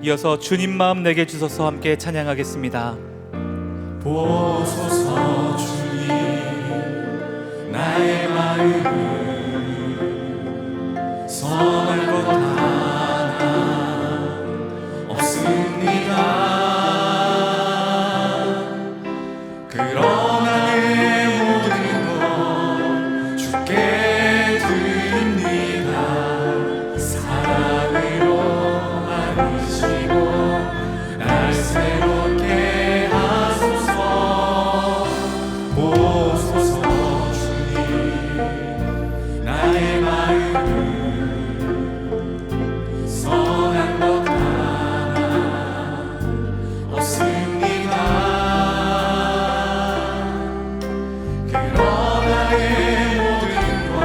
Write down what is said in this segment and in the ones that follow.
이어서 주님 마음 내게 주소서 함께 찬양하겠습니다. 보소서 주님, 나의 마음을 선할 것 하나 없습니다. 그러나 내 모든 것 주께 드립니다. 사랑으로 안으시고 날 새롭게 하소서. 보소서 주님, 나의 마음을 선한 것 하나 없습니다. 그러나 내 모든 것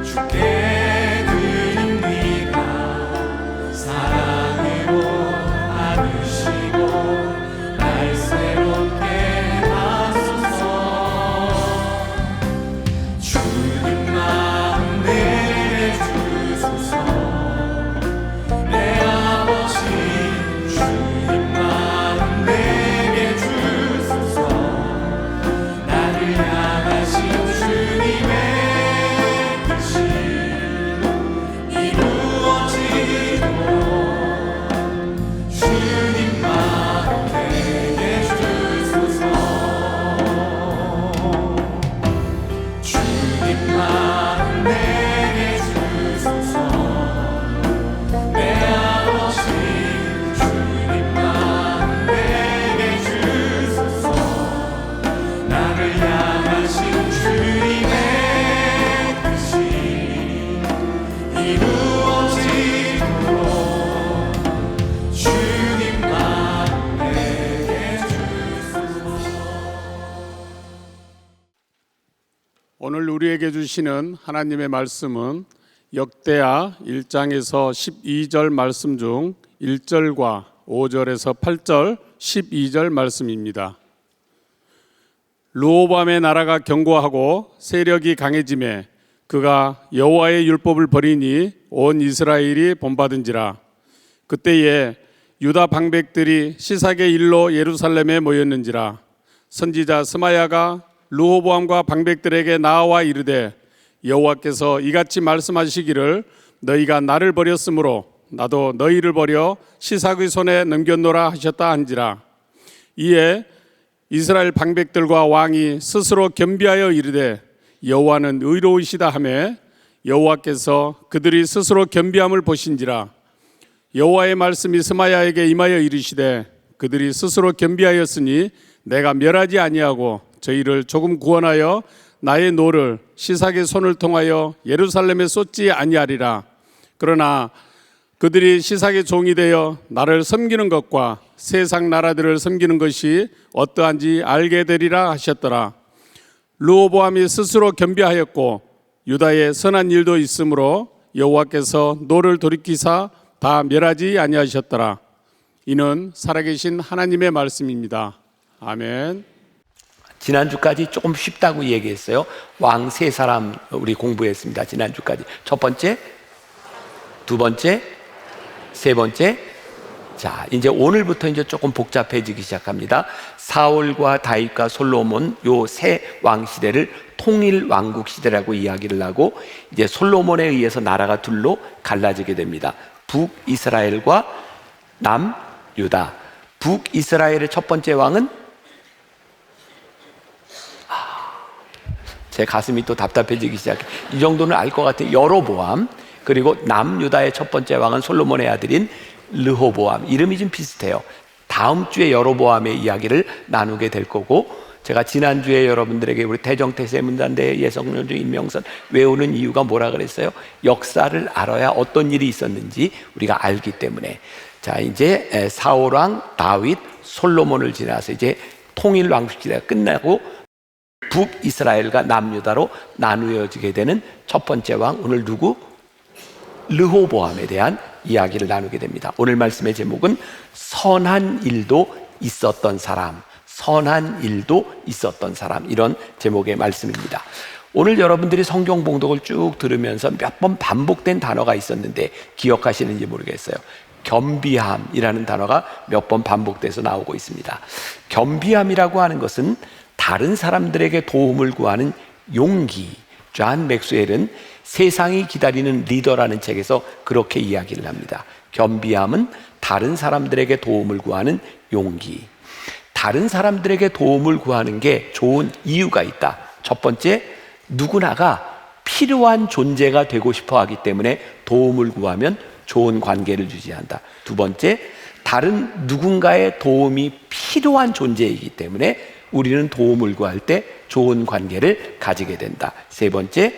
주께 드립니다. 사랑으로 안으시고 날 새롭게 하소서. 주님 마음 내게 주소서. 내 아버지 주님 마음 내게 주소서. 나를 향하신 주님의 뜻이 이루어지도록 주님 마음 내게 주소서. 주님 마음 내게 주소서. 내 아버지 주님 마음 내게 주소서. 나를 향하신 주님의 뜻이 이루어지도록 주님 마음 내게 주소서. 오늘 우리에게 주시는 하나님의 말씀은 역대하 1장에서 12절 말씀 중 1절과 5절에서 8절 12절 말씀입니다. 르호보암의 나라가 견고하고 세력이 강해지매 그가 여호와의 율법을 버리니 온 이스라엘이 본받은지라. 그때에 유다 방백들이 시삭의 일로 예루살렘에 모였는지라. 선지자 스마야가 르호보암과 방백들에게 나와 이르되 여호와께서 이같이 말씀하시기를 너희가 나를 버렸으므로 나도 너희를 버려 시삭의 손에 넘겼노라 하셨다 한지라. 이에 이스라엘 방백들과 왕이 스스로 겸비하여 이르되 여호와는 의로우시다 하매 여호와께서 그들이 스스로 겸비함을 보신지라. 여호와의 말씀이 스마야에게 임하여 이르시되 그들이 스스로 겸비하였으니 내가 멸하지 아니하고 저희를 조금 구원하여 나의 노를 시삭의 손을 통하여 예루살렘에 쏟지 아니하리라. 그러나 그들이 시삭의 종이 되어 나를 섬기는 것과 세상 나라들을 섬기는 것이 어떠한지 알게 되리라 하셨더라. 르호보암이 스스로 겸비하였고 유다에 선한 일도 있으므로 여호와께서 노를 돌이키사 다 멸하지 아니하셨더라. 이는 살아계신 하나님의 말씀입니다. 아멘. 지난주까지 조금 쉽다고 얘기했어요. 왕 세 사람 우리 공부했습니다. 지난주까지. 첫 번째, 두 번째, 세 번째. 자, 이제 오늘부터 이제 조금 복잡해지기 시작합니다. 사울과 다윗과 솔로몬 요 세 왕 시대를 통일 왕국 시대라고 이야기를 하고, 이제 솔로몬에 의해서 나라가 둘로 갈라지게 됩니다. 북이스라엘과 남유다. 북이스라엘의 첫 번째 왕은 제 가슴이 또 답답해지기 시작해. 이 정도는 알 것 같아요. 여로보암. 그리고 남유다의 첫 번째 왕은 솔로몬의 아들인 르호보암. 이름이 좀 비슷해요. 다음 주에 여로보암의 이야기를 나누게 될 거고, 제가 지난주에 여러분들에게 우리 태정태세 문단대 예성연주 인명선 외우는 이유가 뭐라 그랬어요? 역사를 알아야 어떤 일이 있었는지 우리가 알기 때문에. 자, 이제 사울왕, 다윗, 솔로몬을 지나서 이제 통일 왕국 시대가 끝나고 북이스라엘과 남유다로 나누어지게 되는 첫 번째 왕, 오늘 누구? 르호보암에 대한 이야기를 나누게 됩니다. 오늘 말씀의 제목은 선한 일도 있었던 사람, 선한 일도 있었던 사람, 이런 제목의 말씀입니다. 오늘 여러분들이 성경 봉독을 쭉 들으면서 몇 번 반복된 단어가 있었는데 기억하시는지 모르겠어요. 겸비함이라는 단어가 몇 번 반복돼서 나오고 있습니다. 겸비함이라고 하는 것은 다른 사람들에게 도움을 구하는 용기. 존 맥스웰은 세상이 기다리는 리더라는 책에서 그렇게 이야기를 합니다. 겸비함은 다른 사람들에게 도움을 구하는 용기. 다른 사람들에게 도움을 구하는 게 좋은 이유가 있다. 첫 번째, 누구나가 필요한 존재가 되고 싶어 하기 때문에 도움을 구하면 좋은 관계를 유지한다. 두 번째, 다른 누군가의 도움이 필요한 존재이기 때문에 우리는 도움을 구할 때 좋은 관계를 가지게 된다. 세 번째,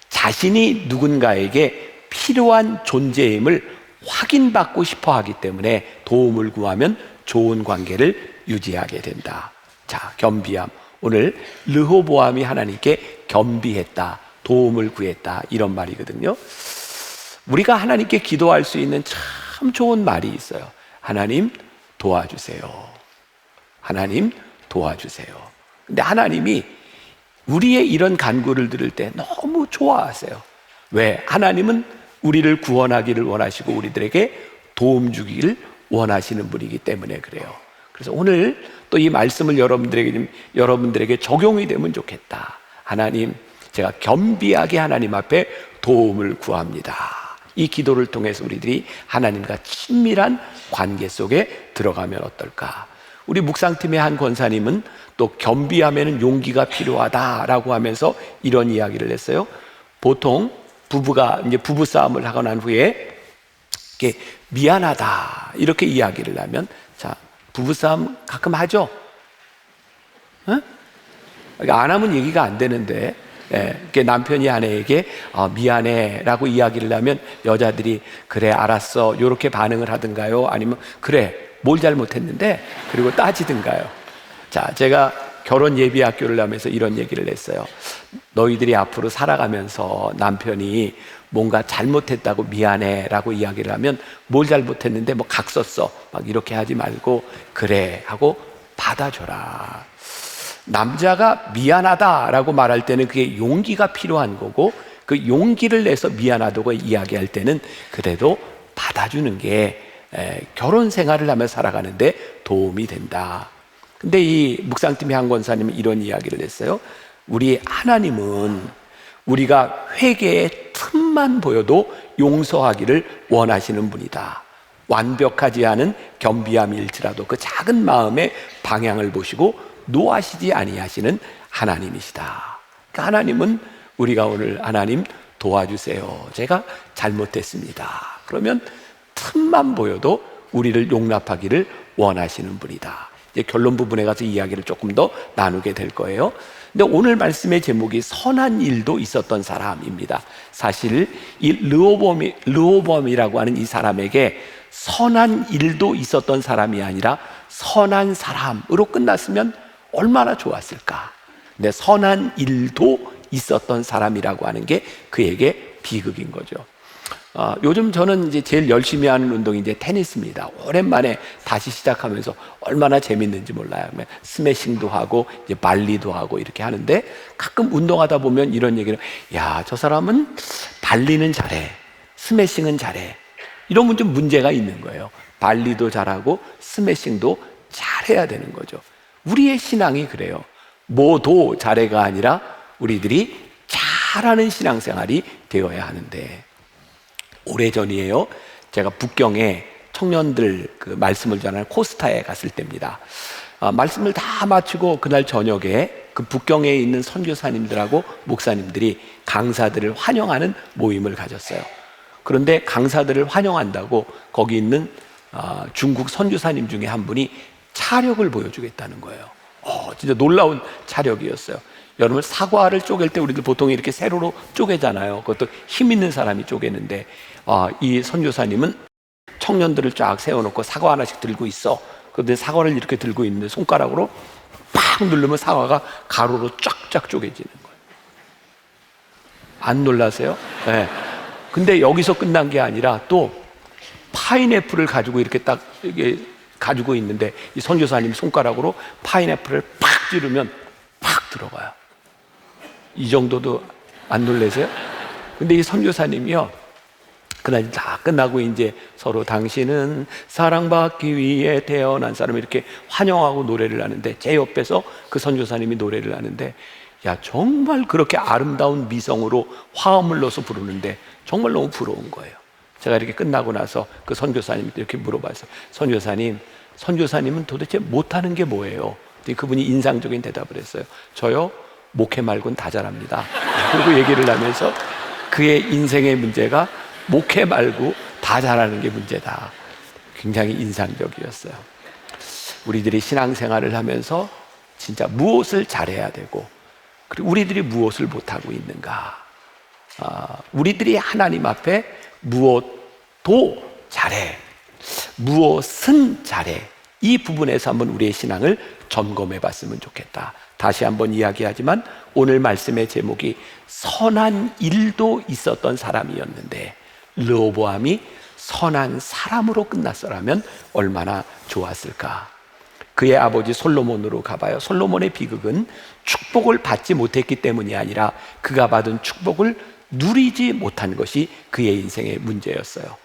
자신이 누군가에게 필요한 존재임을 확인받고 싶어 하기 때문에 도움을 구하면 좋은 관계를 유지하게 된다. 자, 겸비함. 오늘 르호보암이 하나님께 겸비했다, 도움을 구했다, 이런 말이거든요. 우리가 하나님께 기도할 수 있는 참 좋은 말이 있어요. 하나님 도와주세요. 하나님 도와주세요. 근데 하나님이 우리의 이런 간구를 들을 때 너무 좋아하세요. 왜? 하나님은 우리를 구원하기를 원하시고 우리들에게 도움 주기를 원하시는 분이기 때문에 그래요. 그래서 오늘 또 이 말씀을 여러분들에게 적용이 되면 좋겠다. 하나님, 제가 겸비하게 하나님 앞에 도움을 구합니다. 이 기도를 통해서 우리들이 하나님과 친밀한 관계 속에 들어가면 어떨까? 우리 묵상팀의 한 권사님은 또 겸비하면은 용기가 필요하다라고 하면서 이런 이야기를 했어요. 보통 부부가 이제 부부싸움을 하고 난 후에 이렇게 미안하다 이렇게 이야기를 하면, 자, 부부싸움 가끔 하죠? 어? 안 하면 얘기가 안 되는데, 이렇게 남편이 아내에게 미안해 라고 이야기를 하면 여자들이 그래 알았어 이렇게 반응을 하든가요? 아니면 그래 뭘 잘못했는데, 그리고 따지든가요? 자, 제가 결혼 예비 학교를 하면서 이런 얘기를 했어요. 너희들이 앞으로 살아가면서 남편이 뭔가 잘못했다고 미안해 라고 이야기를 하면 뭘 잘못했는데 뭐 각 썼어 막 이렇게 하지 말고 그래 하고 받아줘라. 남자가 미안하다라고 말할 때는 그게 용기가 필요한 거고, 그 용기를 내서 미안하다고 이야기할 때는 그래도 받아주는 게 결혼 생활을 하며 살아가는데 도움이 된다. 근데 이 묵상팀의 한 권사님은 이런 이야기를 했어요. 우리 하나님은 우리가 회개의 틈만 보여도 용서하기를 원하시는 분이다. 완벽하지 않은 겸비함일지라도 그 작은 마음의 방향을 보시고 노하시지 아니하시는 하나님이시다. 그러니까 하나님은 우리가 오늘 하나님 도와주세요. 제가 잘못했습니다. 그러면 틈만 보여도 우리를 용납하기를 원하시는 분이다. 이제 결론 부분에 가서 이야기를 조금 더 나누게 될 거예요. 근데 오늘 말씀의 제목이 선한 일도 있었던 사람입니다. 사실 이 르호보암이라고 하는 이 사람에게 선한 일도 있었던 사람이 아니라 선한 사람으로 끝났으면 얼마나 좋았을까. 근데 선한 일도 있었던 사람이라고 하는 게 그에게 비극인 거죠. 요즘 저는 이제 제일 열심히 하는 운동이 이제 테니스입니다. 오랜만에 다시 시작하면서 얼마나 재밌는지 몰라요. 스매싱도 하고 이제 발리도 하고 이렇게 하는데 가끔 운동하다 보면 이런 얘기를, 야, 저 사람은 발리는 잘해, 스매싱은 잘해. 이러면 좀 문제가 있는 거예요. 발리도 잘하고 스매싱도 잘해야 되는 거죠. 우리의 신앙이 그래요. 뭐도 잘해가 아니라 우리들이 잘하는 신앙생활이 되어야 하는데, 오래전이에요. 제가 북경에 청년들 그 말씀을 전하는 코스타에 갔을 때입니다. 말씀을 다 마치고 그날 저녁에 그 북경에 있는 선교사님들하고 목사님들이 강사들을 환영하는 모임을 가졌어요. 그런데 강사들을 환영한다고 거기 있는 중국 선교사님 중에 한 분이 차력을 보여주겠다는 거예요. 진짜 놀라운 차력이었어요. 여러분, 사과를 쪼갤 때 우리들 보통 이렇게 세로로 쪼개잖아요. 그것도 힘 있는 사람이 쪼개는데, 이 선교사님은 청년들을 쫙 세워놓고 사과 하나씩 들고 있어. 그런데 사과를 이렇게 들고 있는데 손가락으로 팍 누르면 사과가 가로로 쫙쫙 쪼개지는 거예요. 안 놀라세요? 네. 근데 여기서 끝난 게 아니라 또 파인애플을 가지고 이렇게 딱 이게 가지고 있는데 이 선교사님 손가락으로 파인애플을 팍 찌르면 팍 들어가요. 이 정도도 안 놀라세요? 근데 이 선교사님이요, 그날 다 끝나고 이제 서로 당신은 사랑받기 위해 태어난 사람 이렇게 환영하고 노래를 하는데, 제 옆에서 그 선교사님이 노래를 하는데, 야, 정말 그렇게 아름다운 미성으로 화음을 넣어서 부르는데 정말 너무 부러운 거예요. 제가 이렇게 끝나고 나서 그 선교사님한테 이렇게 물어봤어요. 선교사님은 도대체 못하는 게 뭐예요? 그분이 인상적인 대답을 했어요. 저요? 목회 말고는 다 잘합니다. 그리고 얘기를 하면서 그의 인생의 문제가 목회 말고 다 잘하는 게 문제다. 굉장히 인상적이었어요. 우리들이 신앙생활을 하면서 진짜 무엇을 잘해야 되고, 그리고 우리들이 무엇을 못하고 있는가. 우리들이 하나님 앞에 무엇도 잘해, 무엇은 잘해, 이 부분에서 한번 우리의 신앙을 점검해 봤으면 좋겠다. 다시 한번 이야기하지만 오늘 말씀의 제목이 선한 일도 있었던 사람이었는데 르호보암이 선한 사람으로 끝났더라면 얼마나 좋았을까. 그의 아버지 솔로몬으로 가봐요. 솔로몬의 비극은 축복을 받지 못했기 때문이 아니라 그가 받은 축복을 누리지 못한 것이 그의 인생의 문제였어요.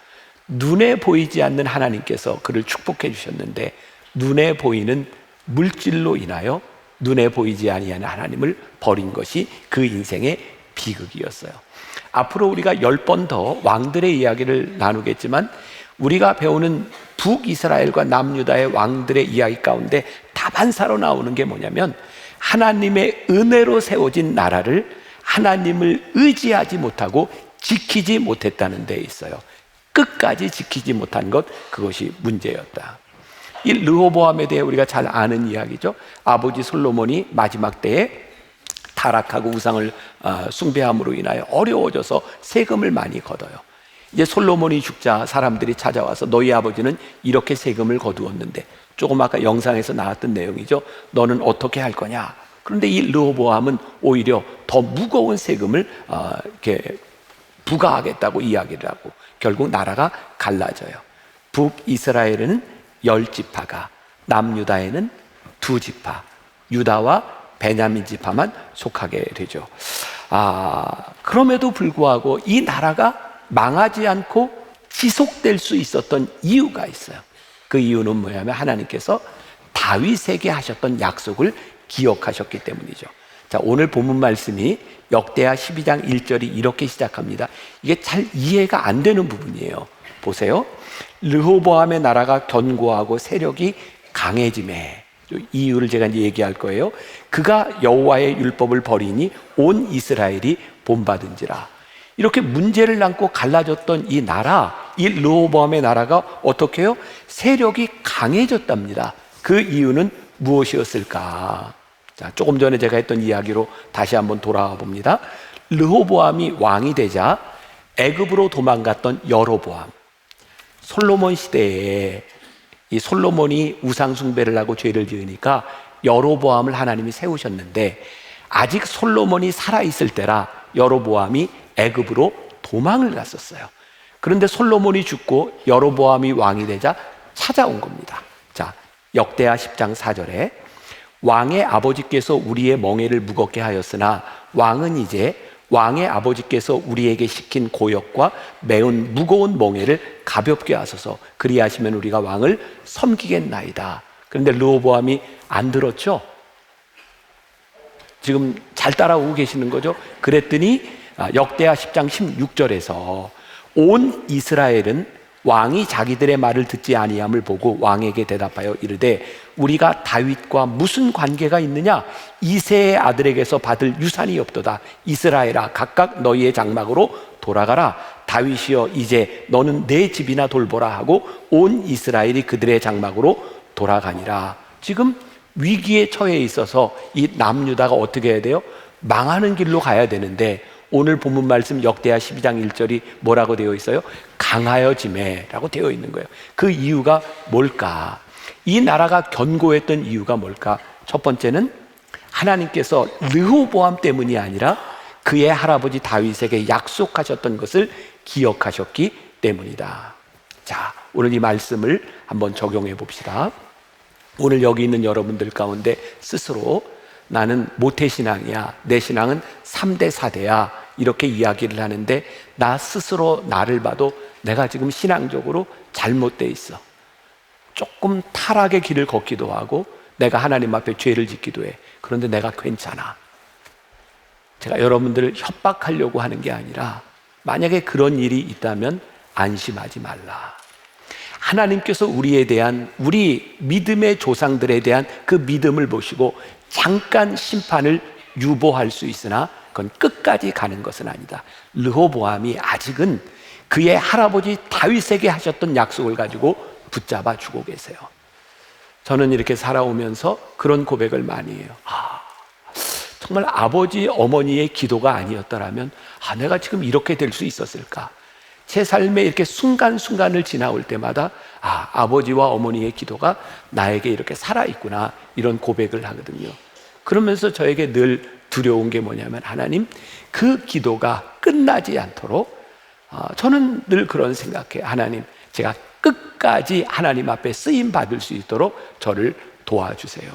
눈에 보이지 않는 하나님께서 그를 축복해 주셨는데 눈에 보이는 물질로 인하여 눈에 보이지 아니하는 하나님을 버린 것이 그 인생의 비극이었어요. 앞으로 우리가 10번 더 왕들의 이야기를 나누겠지만 우리가 배우는 북이스라엘과 남유다의 왕들의 이야기 가운데 다반사로 나오는 게 뭐냐면, 하나님의 은혜로 세워진 나라를 하나님을 의지하지 못하고 지키지 못했다는 데 있어요. 끝까지 지키지 못한 것, 그것이 문제였다. 이 르호보암에 대해 우리가 잘 아는 이야기죠. 아버지 솔로몬이 마지막 때에 타락하고 우상을 숭배함으로 인하여 어려워져서 세금을 많이 걷어요. 이제 솔로몬이 죽자 사람들이 찾아와서 너희 아버지는 이렇게 세금을 거두었는데, 조금 아까 영상에서 나왔던 내용이죠. 너는 어떻게 할 거냐. 그런데 이 르호보암은 오히려 더 무거운 세금을 이렇게 부과하겠다고 이야기를 하고 결국 나라가 갈라져요. 북이스라엘은 10지파가, 남유다에는 2지파, 유다와 베냐민 지파만 속하게 되죠. 그럼에도 불구하고 이 나라가 망하지 않고 지속될 수 있었던 이유가 있어요. 그 이유는 뭐냐면 하나님께서 다윗에게 하셨던 약속을 기억하셨기 때문이죠. 자, 오늘 본문 말씀이 역대하 12장 1절이 이렇게 시작합니다. 이게 잘 이해가 안 되는 부분이에요. 보세요. 르호보암의 나라가 견고하고 세력이 강해짐에, 이유를 제가 이제 얘기할 거예요. 그가 여호와의 율법을 버리니 온 이스라엘이 본받은지라. 이렇게 문제를 안고 갈라졌던 이 나라, 이 르호보암의 나라가 어떻게 해요? 세력이 강해졌답니다. 그 이유는 무엇이었을까? 자, 조금 전에 제가 했던 이야기로 다시 한번 돌아와 봅니다. 르호보암이 왕이 되자 애굽으로 도망갔던 여로보암, 솔로몬 시대에 이 솔로몬이 우상 숭배를 하고 죄를 지으니까 여로보암을 하나님이 세우셨는데, 아직 솔로몬이 살아있을 때라 여로보암이 애굽으로 도망을 갔었어요. 그런데 솔로몬이 죽고 여로보암이 왕이 되자 찾아온 겁니다. 자, 역대하 10장 4절에 왕의 아버지께서 우리의 멍에를 무겁게 하였으나 왕은 이제 왕의 아버지께서 우리에게 시킨 고역과 매운 무거운 멍에를 가볍게 하소서. 그리하시면 우리가 왕을 섬기겠나이다. 그런데 르호보암이 안 들었죠? 지금 잘 따라오고 계시는 거죠? 그랬더니 역대하 10장 16절에서 온 이스라엘은 왕이 자기들의 말을 듣지 아니함을 보고 왕에게 대답하여 이르되 우리가 다윗과 무슨 관계가 있느냐? 이새의 아들에게서 받을 유산이 없도다. 이스라엘아 각각 너희의 장막으로 돌아가라. 다윗이여 이제 너는 내 집이나 돌보라 하고 온 이스라엘이 그들의 장막으로 돌아가니라. 지금 위기에 처해 있어서 이 남유다가 어떻게 해야 돼요? 망하는 길로 가야 되는데 오늘 본문 말씀 역대하 12장 1절이 뭐라고 되어 있어요? 강하여지매라고 되어 있는 거예요. 그 이유가 뭘까? 이 나라가 견고했던 이유가 뭘까? 첫 번째는 하나님께서 르호보암 때문이 아니라 그의 할아버지 다윗에게 약속하셨던 것을 기억하셨기 때문이다. 자, 오늘 이 말씀을 한번 적용해 봅시다. 오늘 여기 있는 여러분들 가운데 스스로 나는 모태신앙이야, 내 신앙은 3대 4대야 이렇게 이야기를 하는데 나 스스로 나를 봐도 내가 지금 신앙적으로 잘못돼 있어. 조금 타락의 길을 걷기도 하고 내가 하나님 앞에 죄를 짓기도 해. 그런데 내가 괜찮아. 제가 여러분들을 협박하려고 하는 게 아니라 만약에 그런 일이 있다면 안심하지 말라. 하나님께서 우리에 대한 우리 믿음의 조상들에 대한 그 믿음을 보시고 잠깐 심판을 유보할 수 있으나 그건 끝까지 가는 것은 아니다. 르호보암이 아직은 그의 할아버지 다윗에게 하셨던 약속을 가지고 붙잡아 주고 계세요. 저는 이렇게 살아오면서 그런 고백을 많이 해요. 정말 아버지 어머니의 기도가 아니었더라면 내가 지금 이렇게 될 수 있었을까? 제 삶에 이렇게 순간순간을 지나올 때마다 아버지와 어머니의 기도가 나에게 이렇게 살아있구나 이런 고백을 하거든요. 그러면서 저에게 늘 두려운 게 뭐냐면 하나님 그 기도가 끝나지 않도록 저는 늘 그런 생각해요. 하나님 제가 끝까지 하나님 앞에 쓰임 받을 수 있도록 저를 도와주세요.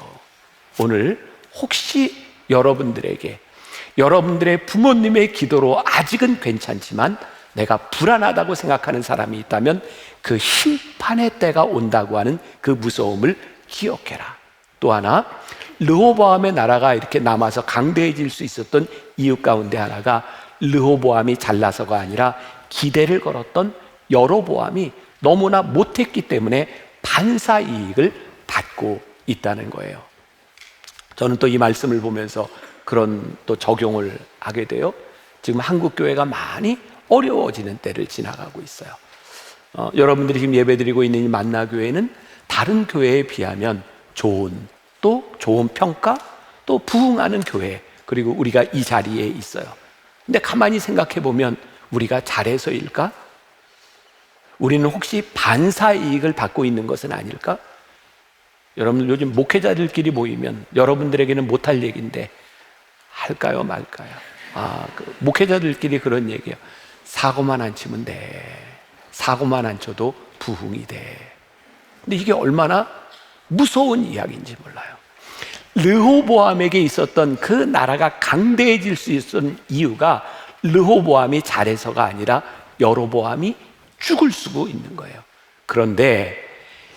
오늘 혹시 여러분들에게 여러분들의 부모님의 기도로 아직은 괜찮지만 내가 불안하다고 생각하는 사람이 있다면 그 심판의 때가 온다고 하는 그 무서움을 기억해라. 또 하나 르호보암의 나라가 이렇게 남아서 강대해질 수 있었던 이유 가운데 하나가 르호보암이 잘나서가 아니라 기대를 걸었던 여로보암이 너무나 못했기 때문에 반사 이익을 받고 있다는 거예요. 저는 또 이 말씀을 보면서 그런 또 적용을 하게 돼요. 지금 한국 교회가 많이 어려워지는 때를 지나가고 있어요. 여러분들이 지금 예배드리고 있는 이 만나교회는 다른 교회에 비하면 좋은 평가 또 부흥하는 교회, 그리고 우리가 이 자리에 있어요. 근데 가만히 생각해 보면 우리가 잘해서일까? 우리는 혹시 반사 이익을 받고 있는 것은 아닐까? 여러분들 요즘 목회자들끼리 모이면 여러분들에게는 못할 얘기인데 할까요 말까요? 목회자들끼리 그런 얘기예요. 사고만 안 치면 돼. 사고만 안 쳐도 부흥이 돼. 근데 이게 얼마나 무서운 이야기인지 몰라요. 르호보암에게 있었던 그 나라가 강대해질 수 있었던 이유가 르호보암이 잘해서가 아니라 여로보암이 죽을 수고 있는 거예요. 그런데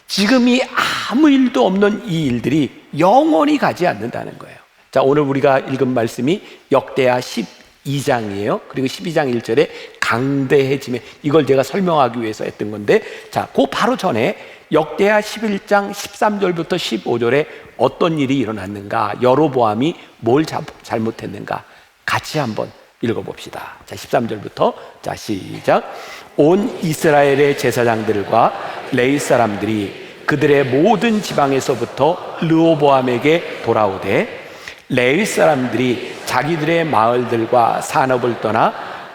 지금이 아무 일도 없는 이 일들이 영원히 가지 않는다는 거예요. 자, 오늘 우리가 읽은 말씀이 역대하 12장이에요. 그리고 12장 1절에 강대해짐에, 이걸 제가 설명하기 위해서 했던 건데, 자, 그 바로 전에 역대하 11장 13절부터 15절에 어떤 일이 일어났는가, 여로보암이 뭘 잘못했는가 같이 한번 읽어봅시다. 자, 13절부터 자, 시작. 온 이스라엘의 제사장들과 레위 사람들이 그들의 모든 지방에서부터 르호보암에게 돌아오되 레위 사람들이 자기들의 마을들과 산업을 떠나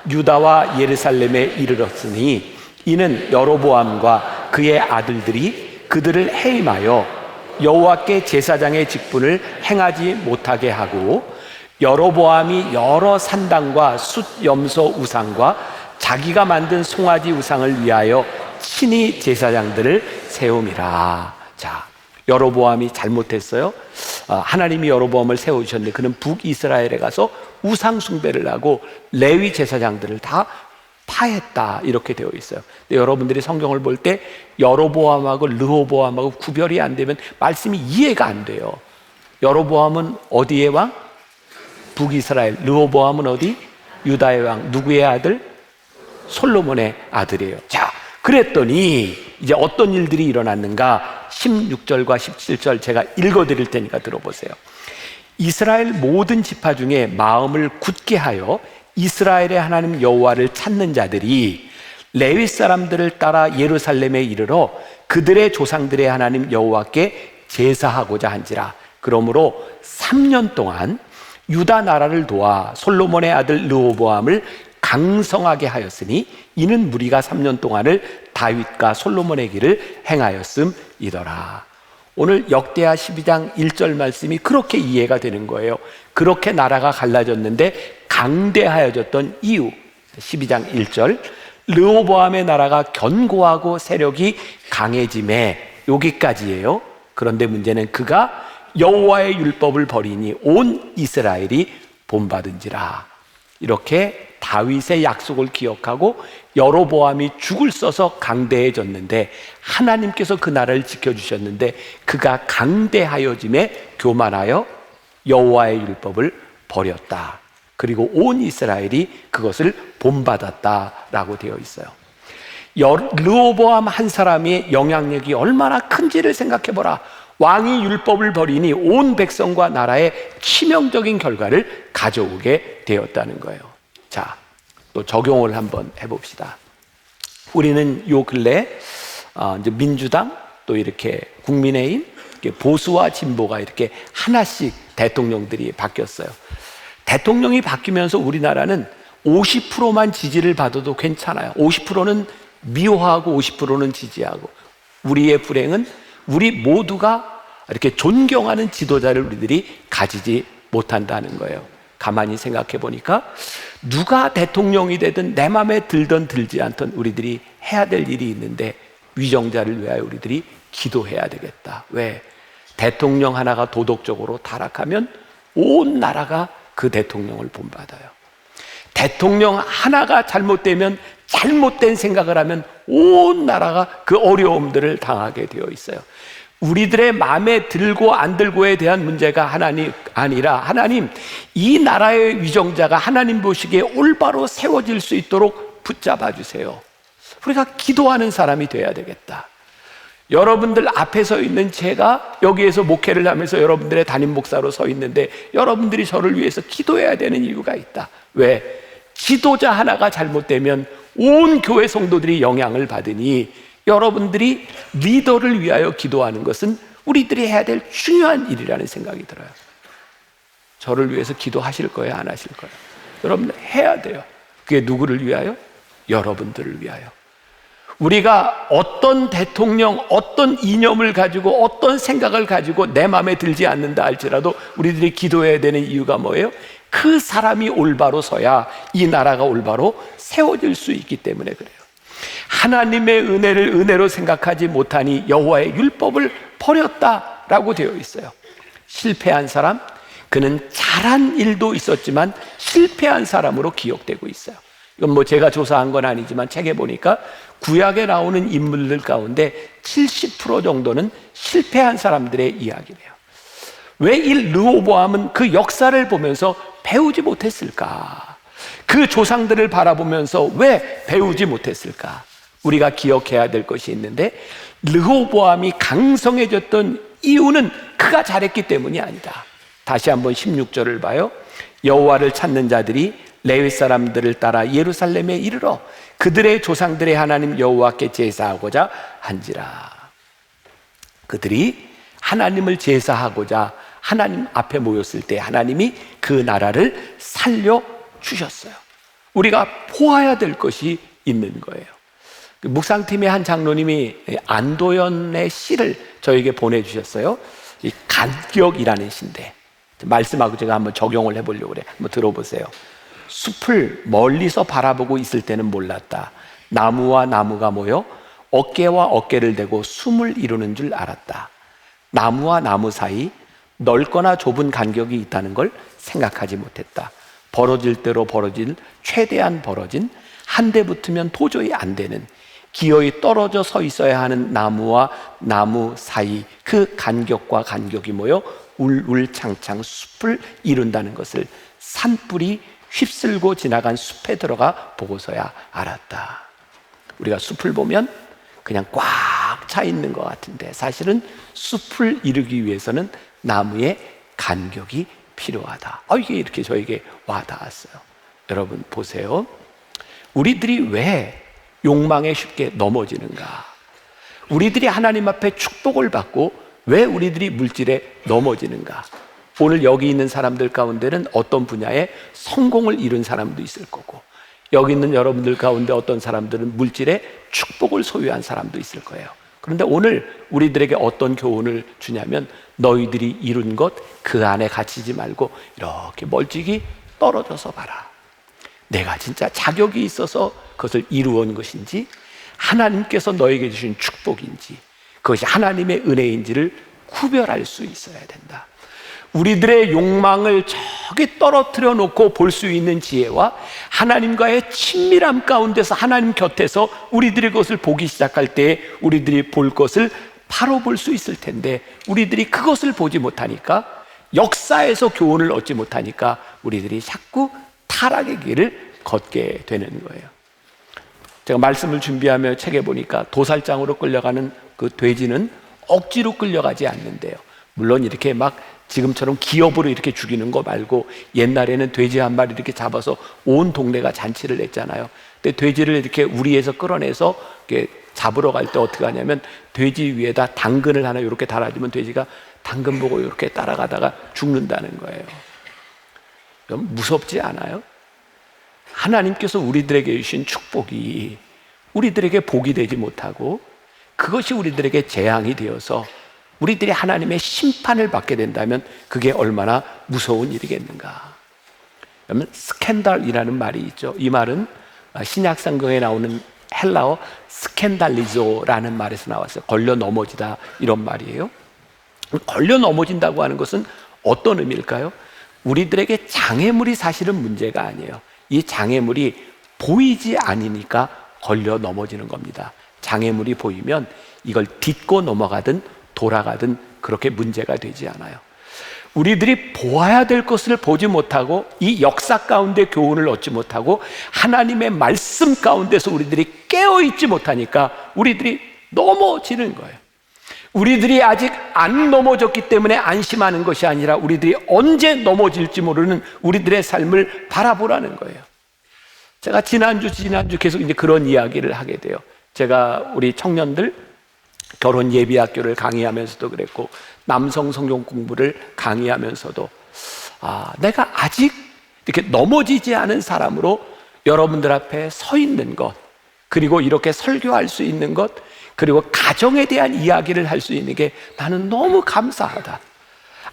유다와 예루살렘에 이르렀으니 이는 여로보암과 그의 아들들이 그들을 해임하여 여호와께 제사장의 직분을 행하지 못하게 하고 여로보암이 여러 산당과 숫염소 우상과 자기가 만든 송아지 우상을 위하여 친히 제사장들을 세움이라. 자, 여로보암이 잘못했어요. 하나님이 여로보암을 세우셨는데 그는 북이스라엘에 가서 우상 숭배를 하고 레위 제사장들을 다 파했다, 이렇게 되어 있어요. 근데 여러분들이 성경을 볼 때 여로보암하고 르호보암하고 구별이 안 되면 말씀이 이해가 안 돼요. 여로보암은 어디의 왕? 북이스라엘. 르호보암은 어디? 유다의 왕. 누구의 아들? 솔로몬의 아들이에요. 자, 그랬더니 이제 어떤 일들이 일어났는가? 16절과 17절 제가 읽어드릴 테니까 들어보세요. 이스라엘 모든 지파 중에 마음을 굳게 하여 이스라엘의 하나님 여호와를 찾는 자들이 레위 사람들을 따라 예루살렘에 이르러 그들의 조상들의 하나님 여호와께 제사하고자 한지라. 그러므로 3년 동안 유다 나라를 도와 솔로몬의 아들 르호보암을 강성하게 하였으니 이는 무리가 3년 동안을 다윗과 솔로몬의 길을 행하였음이더라. 오늘 역대하 12장 1절 말씀이 그렇게 이해가 되는 거예요. 그렇게 나라가 갈라졌는데 강대하여졌던 이유. 12장 1절, 르호보암의 나라가 견고하고 세력이 강해짐에, 여기까지예요. 그런데 문제는 그가 여호와의 율법을 버리니 온 이스라엘이 본받은지라. 이렇게 다윗의 약속을 기억하고 여로보암이 죽을 써서 강대해졌는데 하나님께서 그 나라를 지켜주셨는데 그가 강대하여짐에 교만하여 여호와의 율법을 버렸다. 그리고 온 이스라엘이 그것을 본받았다라고 되어 있어요. 르호보암 한 사람의 영향력이 얼마나 큰지를 생각해보라. 왕이 율법을 버리니 온 백성과 나라에 치명적인 결과를 가져오게 되었다는 거예요. 자, 또 적용을 한번 해봅시다. 우리는 요 근래 이제 민주당 또 이렇게 국민의힘, 보수와 진보가 이렇게 하나씩 대통령들이 바뀌었어요. 대통령이 바뀌면서 우리나라는 50%만 지지를 받아도 괜찮아요. 50%는 미워하고 50%는 지지하고. 우리의 불행은 우리 모두가 이렇게 존경하는 지도자를 우리들이 가지지 못한다는 거예요. 가만히 생각해 보니까 누가 대통령이 되든 내 마음에 들든 들지 않든 우리들이 해야 될 일이 있는데 위정자를 위하여 우리들이 기도해야 되겠다. 왜? 대통령 하나가 도덕적으로 타락하면 온 나라가 그 대통령을 본받아요. 대통령 하나가 잘못되면, 잘못된 생각을 하면 온 나라가 그 어려움들을 당하게 되어 있어요. 우리들의 마음에 들고 안 들고에 대한 문제가 아니라 하나님, 이 나라의 위정자가 하나님 보시기에 올바로 세워질 수 있도록 붙잡아 주세요. 우리가 기도하는 사람이 돼야 되겠다. 여러분들 앞에 서 있는 제가 여기에서 목회를 하면서 여러분들의 담임 목사로 서 있는데 여러분들이 저를 위해서 기도해야 되는 이유가 있다. 왜? 지도자 하나가 잘못되면 온 교회 성도들이 영향을 받으니 여러분들이 리더를 위하여 기도하는 것은 우리들이 해야 될 중요한 일이라는 생각이 들어요. 저를 위해서 기도하실 거예요? 안 하실 거예요? 여러분 해야 돼요. 그게 누구를 위하여? 여러분들을 위하여. 우리가 어떤 대통령, 어떤 이념을 가지고 어떤 생각을 가지고 내 마음에 들지 않는다 할지라도 우리들이 기도해야 되는 이유가 뭐예요? 그 사람이 올바로 서야 이 나라가 올바로 세워질 수 있기 때문에 그래요. 하나님의 은혜를 은혜로 생각하지 못하니 여호와의 율법을 버렸다라고 되어 있어요. 실패한 사람, 그는 잘한 일도 있었지만 실패한 사람으로 기억되고 있어요. 이건 뭐 제가 조사한 건 아니지만 책에 보니까 구약에 나오는 인물들 가운데 70% 정도는 실패한 사람들의 이야기래요. 왜 이 르호보암은 그 역사를 보면서 배우지 못했을까? 그 조상들을 바라보면서 왜 배우지 못했을까? 우리가 기억해야 될 것이 있는데 르호보암이 강성해졌던 이유는 그가 잘했기 때문이 아니다. 다시 한번 16절을 봐요. 여호와를 찾는 자들이 레위 사람들을 따라 예루살렘에 이르러 그들의 조상들의 하나님 여호와께 제사하고자 한지라. 그들이 하나님을 제사하고자 하나님 앞에 모였을 때 하나님이 그 나라를 살려주셨어요. 우리가 보아야 될 것이 있는 거예요. 묵상팀의 한 장로님이 안도연의 시를 저에게 보내주셨어요. 이 간격이라는 시인데 말씀하고 제가 한번 적용을 해보려고 그래. 한번 들어보세요. 숲을 멀리서 바라보고 있을 때는 몰랐다. 나무와 나무가 모여 어깨와 어깨를 대고 숨을 이루는 줄 알았다. 나무와 나무 사이 넓거나 좁은 간격이 있다는 걸 생각하지 못했다. 벌어질 대로 벌어질, 최대한 벌어진, 한 대 붙으면 도저히 안 되는, 기어이 떨어져 서 있어야 하는 나무와 나무 사이 그 간격과 간격이 모여 울울창창 숲을 이룬다는 것을 산불이 휩쓸고 지나간 숲에 들어가 보고서야 알았다. 우리가 숲을 보면 그냥 꽉 차 있는 것 같은데 사실은 숲을 이루기 위해서는 나무의 간격이 필요하다. 이게 이렇게 저에게 와닿았어요. 여러분 보세요. 우리들이 왜 욕망에 쉽게 넘어지는가? 우리들이 하나님 앞에 축복을 받고 왜 우리들이 물질에 넘어지는가? 오늘 여기 있는 사람들 가운데는 어떤 분야에 성공을 이룬 사람도 있을 거고, 여기 있는 여러분들 가운데 어떤 사람들은 물질에 축복을 소유한 사람도 있을 거예요. 그런데 오늘 우리들에게 어떤 교훈을 주냐면, 너희들이 이룬 것 그 안에 갇히지 말고 이렇게 멀찍이 떨어져서 봐라. 내가 진짜 자격이 있어서 그것을 이루어온 것인지, 하나님께서 너에게 주신 축복인지, 그것이 하나님의 은혜인지를 구별할 수 있어야 된다. 우리들의 욕망을 저기 떨어뜨려 놓고 볼 수 있는 지혜와 하나님과의 친밀함 가운데서 하나님 곁에서 우리들이 그것을 보기 시작할 때 우리들이 볼 것을 바로 볼 수 있을 텐데, 우리들이 그것을 보지 못하니까, 역사에서 교훈을 얻지 못하니까 우리들이 자꾸 타락의 길을 걷게 되는 거예요. 제가 말씀을 준비하며 책에 보니까 도살장으로 끌려가는 그 돼지는 억지로 끌려가지 않는데요. 물론 이렇게 막 지금처럼 기업으로 이렇게 죽이는 거 말고, 옛날에는 돼지 한 마리 이렇게 잡아서 온 동네가 잔치를 냈잖아요. 근데 돼지를 이렇게 우리에서 끌어내서 이렇게 잡으러 갈 때 어떻게 하냐면, 돼지 위에다 당근을 하나 이렇게 달아주면 돼지가 당근 보고 이렇게 따라가다가 죽는다는 거예요. 그럼 무섭지 않아요? 하나님께서 우리들에게 주신 축복이 우리들에게 복이 되지 못하고, 그것이 우리들에게 재앙이 되어서 우리들이 하나님의 심판을 받게 된다면 그게 얼마나 무서운 일이겠는가. 그러면 스캔달이라는 말이 있죠. 이 말은 신약성경에 나오는 헬라어 스캔달리조라는 말에서 나왔어요. 걸려 넘어지다, 이런 말이에요. 걸려 넘어진다고 하는 것은 어떤 의미일까요? 우리들에게 장애물이 사실은 문제가 아니에요. 이 장애물이 보이지 않으니까 걸려 넘어지는 겁니다. 장애물이 보이면 이걸 딛고 넘어가든 돌아가든 그렇게 문제가 되지 않아요. 우리들이 보아야 될 것을 보지 못하고, 이 역사 가운데 교훈을 얻지 못하고, 하나님의 말씀 가운데서 우리들이 깨어있지 못하니까 우리들이 넘어지는 거예요. 우리들이 아직 안 넘어졌기 때문에 안심하는 것이 아니라 우리들이 언제 넘어질지 모르는 우리들의 삶을 바라보라는 거예요. 제가 지난주 계속 이제 그런 이야기를 하게 돼요. 제가 우리 청년들 결혼 예비학교를 강의하면서도 그랬고, 남성 성경 공부를 강의하면서도 내가 아직 이렇게 넘어지지 않은 사람으로 여러분들 앞에 서 있는 것, 그리고 이렇게 설교할 수 있는 것, 그리고 가정에 대한 이야기를 할 수 있는 게 나는 너무 감사하다.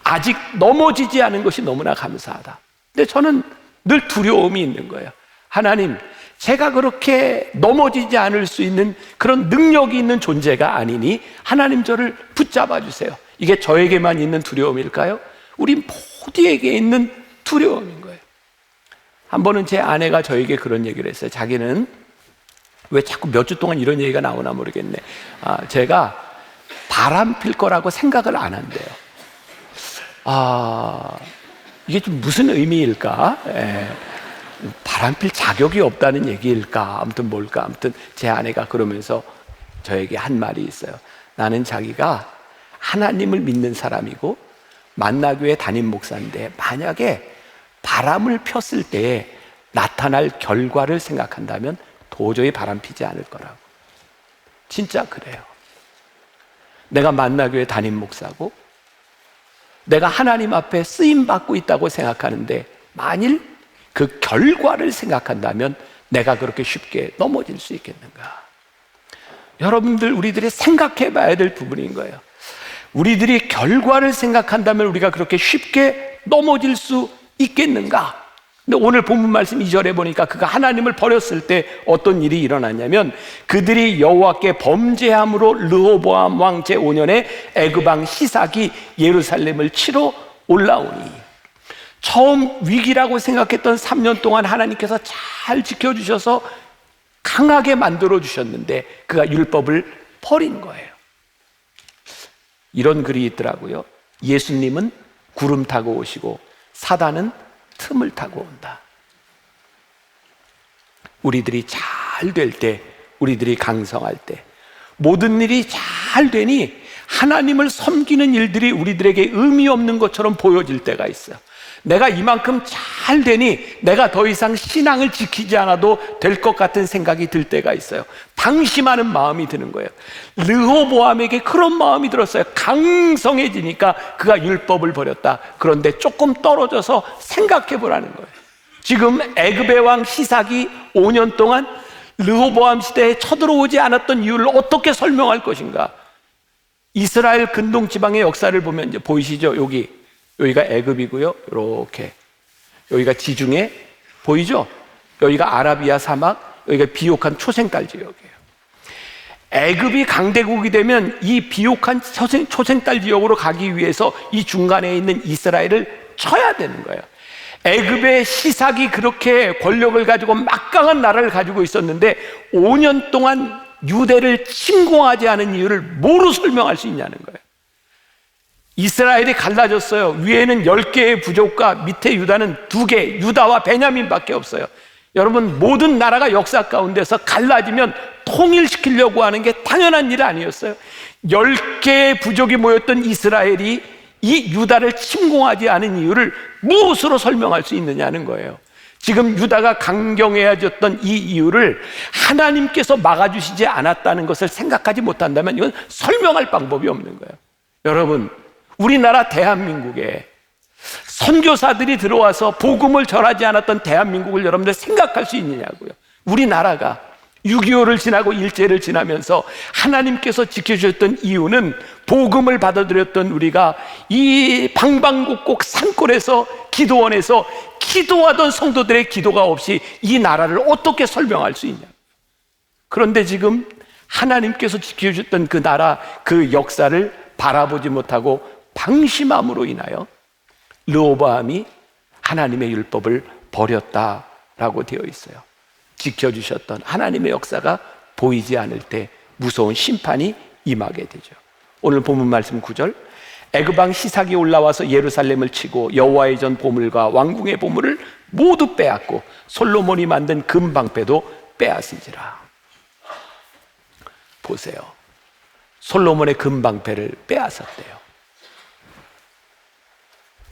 아직 넘어지지 않은 것이 너무나 감사하다. 근데 저는 늘 두려움이 있는 거예요. 하나님, 제가 그렇게 넘어지지 않을 수 있는 그런 능력이 있는 존재가 아니니 하나님 저를 붙잡아 주세요. 이게 저에게만 있는 두려움일까요? 우리 모두에게 있는 두려움인 거예요. 한 번은 제 아내가 저에게 그런 얘기를 했어요. 자기는 왜 자꾸 몇 주 동안 이런 얘기가 나오나 모르겠네. 제가 바람 필 거라고 생각을 안 한대요. 이게 좀 무슨 의미일까? 바람 필 자격이 없다는 얘기일까? 아무튼 뭘까? 아무튼 제 아내가 그러면서 저에게 한 말이 있어요. 나는 자기가 하나님을 믿는 사람이고 만나교회 담임 목사인데, 만약에 바람을 폈을 때 나타날 결과를 생각한다면 도저히 바람 피지 않을 거라고. 진짜 그래요. 내가 만나교회 담임 목사고 내가 하나님 앞에 쓰임받고 있다고 생각하는데, 만일 그 결과를 생각한다면 내가 그렇게 쉽게 넘어질 수 있겠는가? 여러분들, 우리들이 생각해 봐야 될 부분인 거예요. 우리들이 결과를 생각한다면 우리가 그렇게 쉽게 넘어질 수 있겠는가? 근데 오늘 본문 말씀 2절에 보니까 그가 하나님을 버렸을 때 어떤 일이 일어났냐면 그들이 여호와께 범죄함으로 르호보암 왕 제5년에 애굽 왕 시삭이 예루살렘을 치러 올라오니, 처음 위기라고 생각했던 3년 동안 하나님께서 잘 지켜주셔서 강하게 만들어 주셨는데 그가 율법을 버린 거예요. 이런 글이 있더라고요. 예수님은 구름 타고 오시고 사단은 틈을 타고 온다. 우리들이 잘 될 때, 우리들이 강성할 때, 모든 일이 잘 되니 하나님을 섬기는 일들이 우리들에게 의미 없는 것처럼 보여질 때가 있어요. 내가 이만큼 잘 되니 내가 더 이상 신앙을 지키지 않아도 될 것 같은 생각이 들 때가 있어요. 방심하는 마음이 드는 거예요. 르호보암에게 그런 마음이 들었어요. 강성해지니까 그가 율법을 버렸다. 그런데 조금 떨어져서 생각해 보라는 거예요. 지금 애굽의 왕 시삭이 5년 동안 르호보암 시대에 쳐들어오지 않았던 이유를 어떻게 설명할 것인가? 이스라엘 근동 지방의 역사를 보면 이제 보이시죠? 여기가 애굽이고요. 이렇게 여기가 지중해 보이죠? 여기가 아라비아 사막, 여기가 비옥한 초생딸 지역이에요. 애굽이 강대국이 되면 이 비옥한 초생딸 지역으로 가기 위해서 이 중간에 있는 이스라엘을 쳐야 되는 거예요. 애굽의 시삭이 그렇게 권력을 가지고 막강한 나라를 가지고 있었는데 5년 동안 유대를 침공하지 않은 이유를 뭐로 설명할 수 있냐는 거예요. 이스라엘이 갈라졌어요. 위에는 10개의 부족과 밑에 유다는 2개, 유다와 베냐민밖에 없어요. 여러분, 모든 나라가 역사 가운데서 갈라지면 통일시키려고 하는 게 당연한 일 아니었어요. 10개의 부족이 모였던 이스라엘이 이 유다를 침공하지 않은 이유를 무엇으로 설명할 수 있느냐는 거예요. 지금 유다가 강경해졌던 이 이유를 하나님께서 막아주시지 않았다는 것을 생각하지 못한다면 이건 설명할 방법이 없는 거예요. 여러분, 우리나라 대한민국에 선교사들이 들어와서 복음을 전하지 않았던 대한민국을 여러분들 생각할 수 있느냐고요. 우리나라가 6.25를 지나고 일제를 지나면서 하나님께서 지켜주셨던 이유는 복음을 받아들였던 우리가 이 방방곡곡 산골에서 기도원에서 기도하던 성도들의 기도가 없이 이 나라를 어떻게 설명할 수 있냐. 그런데 지금 하나님께서 지켜주셨던 그 나라, 그 역사를 바라보지 못하고 방심함으로 인하여 르호보암이 하나님의 율법을 버렸다라고 되어 있어요. 지켜주셨던 하나님의 역사가 보이지 않을 때 무서운 심판이 임하게 되죠. 오늘 본문 말씀 9절, 애굽 왕 시삭이 올라와서 예루살렘을 치고 여호와의 전 보물과 왕궁의 보물을 모두 빼앗고 솔로몬이 만든 금방패도 빼앗은지라. 보세요. 솔로몬의 금방패를 빼앗았대요.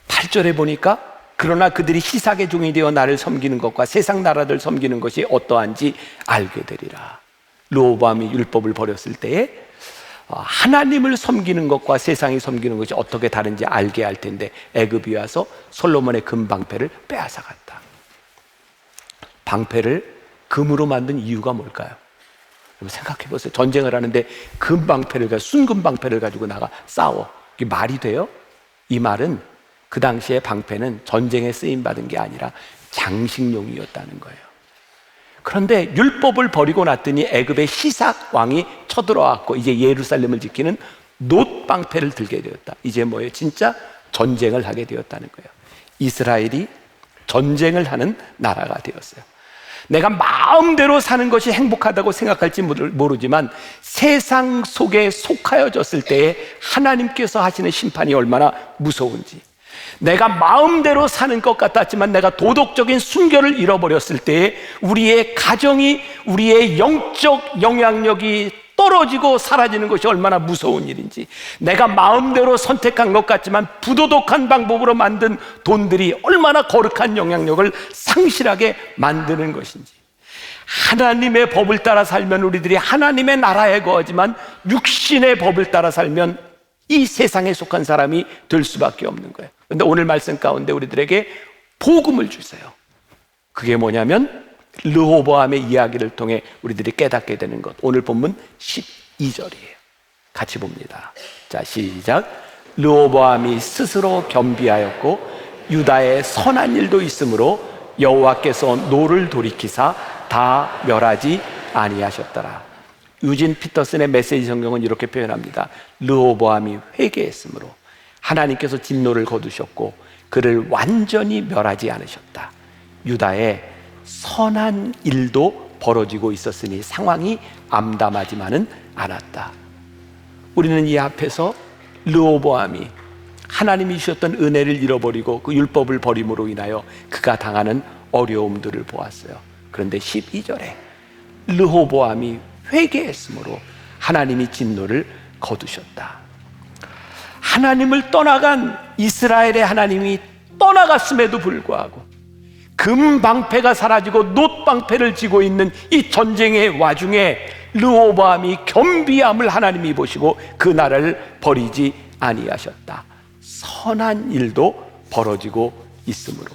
8절에 보니까 그러나 그들이 시삭의 종이 되어 나를 섬기는 것과 세상 나라들 섬기는 것이 어떠한지 알게 되리라. 르호보암이 율법을 버렸을 때에 하나님을 섬기는 것과 세상이 섬기는 것이 어떻게 다른지 알게 할 텐데 애굽이 와서 솔로몬의 금방패를 빼앗아갔다. 방패를 금으로 만든 이유가 뭘까요? 여러분 생각해 보세요. 전쟁을 하는데 순금방패를 가지고 나가 싸워. 이게 말이 돼요? 이 말은 그 당시에 방패는 전쟁에 쓰임받은 게 아니라 장식용이었다는 거예요. 그런데 율법을 버리고 났더니 애굽의 시삭 왕이 쳐들어왔고 이제 예루살렘을 지키는 놋방패를 들게 되었다. 이제 뭐예요? 진짜 전쟁을 하게 되었다는 거예요. 이스라엘이 전쟁을 하는 나라가 되었어요. 내가 마음대로 사는 것이 행복하다고 생각할지 모르지만 세상 속에 속하여졌을 때에 하나님께서 하시는 심판이 얼마나 무서운지, 내가 마음대로 사는 것 같았지만 내가 도덕적인 순결을 잃어버렸을 때에 우리의 가정이, 우리의 영적 영향력이 떨어지고 사라지는 것이 얼마나 무서운 일인지, 내가 마음대로 선택한 것 같지만 부도덕한 방법으로 만든 돈들이 얼마나 거룩한 영향력을 상실하게 만드는 것인지, 하나님의 법을 따라 살면 우리들이 하나님의 나라에 거하지만 육신의 법을 따라 살면 이 세상에 속한 사람이 될 수밖에 없는 거예요. 그런데 오늘 말씀 가운데 우리들에게 복음을 주세요. 그게 뭐냐면 르호보암의 이야기를 통해 우리들이 깨닫게 되는 것. 오늘 본문 12절이에요. 같이 봅니다. 자, 시작. 르호보암이 스스로 겸비하였고 유다의 선한 일도 있으므로 여호와께서 노를 돌이키사 다 멸하지 아니하셨더라. 유진 피터슨의 메시지 성경은 이렇게 표현합니다. 르호보암이 회개했으므로 하나님께서 진노를 거두셨고 그를 완전히 멸하지 않으셨다. 유다의 선한 일도 벌어지고 있었으니 상황이 암담하지만은 않았다. 우리는 이 앞에서 르호보암이 하나님이 주셨던 은혜를 잃어버리고 그 율법을 버림으로 인하여 그가 당하는 어려움들을 보았어요. 그런데 12절에 르호보암이 회개했으므로 하나님이 진노를 거두셨다. 하나님을 떠나간 이스라엘의 하나님이 떠나갔음에도 불구하고 금 방패가 사라지고 놋 방패를 쥐고 있는 이 전쟁의 와중에 르호보암이 겸비함을 하나님이 보시고 그 나라를 버리지 아니하셨다. 선한 일도 벌어지고 있으므로